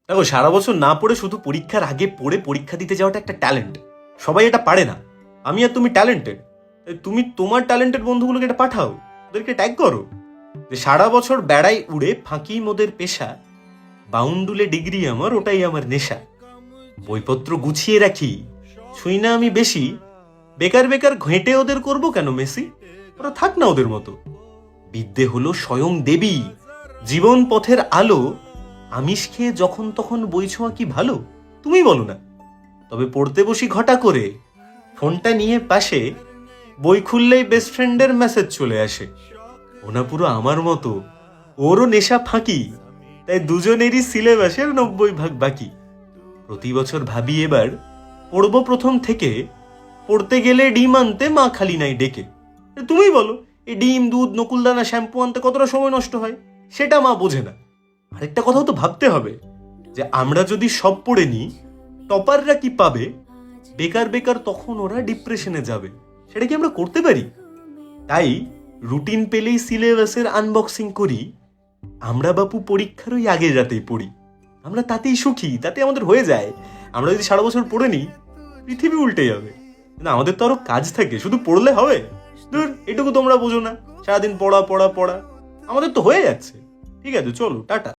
দেখো, সারা বছর না পড়ে শুধু পরীক্ষার আগে পড়ে পরীক্ষা দিতে যাওয়াটা একটা ট্যালেন্ট। সবাই এটা পারে না। আমি আর তুমি ট্যালেন্টেড। তুমি তোমার ট্যালেন্টেড বন্ধুগুলোকে এটা পাঠাও, ওদেরকে ট্যাগ করো যে সারা বছর বেড়াই উড়ে ফাঁকি মোদের পেশা, বাউন্ডুলে ডিগ্রি আমার, ওটাই আমার নেশা। বইপত্র গুছিয়ে রাখি, ছুঁই না আমি বেশি, বেকার বেকার ঘেঁটে ওদের করব কেন মেসি? ওরা থাক না ওদের মতো। বিদ্যে হলো স্বয়ং দেবী, জীবন পথের আলো। আমিষ খেয়ে যখন তখন বই ছোঁয়া কি ভালো? তুমি বলো না। তবে পড়তে বসি ঘটা করে, ফোনটা নিয়ে পাশে, বই খুললেই বেস্ট ফ্রেন্ডের মেসেজ চলে আসে। ওনা পুরো আমার মতো, ওরও নেশা ফাঁকি, তাই দুজনেরই সিলেবাসের 90 ভাগ বাকি। প্রতি বছর ভাবি এবার পড়বো প্রথম থেকে, পড়তে গেলে ডিম আনতে মা খালি নাই ডেকে। তুমি বলো, এই ডিম, দুধ, নকুলদানা, শ্যাম্পু আনতে কতটা সময় নষ্ট হয়, সেটা মা বোঝে না। আরেকটা কথাও তো ভাবতে হবে যে আমরা যদি সব পড়ে নিই, টপাররা কি পাবে? বেকার বেকার তখন ওরা ডিপ্রেশনে যাবে। সেটা কি আমরা করতে পারি? তাই রুটিন পেলেই সিলেবাসের আনবক্সিং করি। আমরা বাপু পরীক্ষার ওই আগের রাতেই পড়ি। আমরা তাতেই সুখী, তাতে আমাদের হয়ে যায়। আমরা যদি সারা বছর পড়ে নিই, পৃথিবী উল্টে যাবে। না, আমাদের তো আরো কাজ থাকে, শুধু পড়লে হবে? ধুর, এটুকু তোমরা বোঝো না, সারাদিন পড়া পড়া পড়া। আমাদের তো হয়ে যাচ্ছে। ঠিক আছে, চলো, টাটা।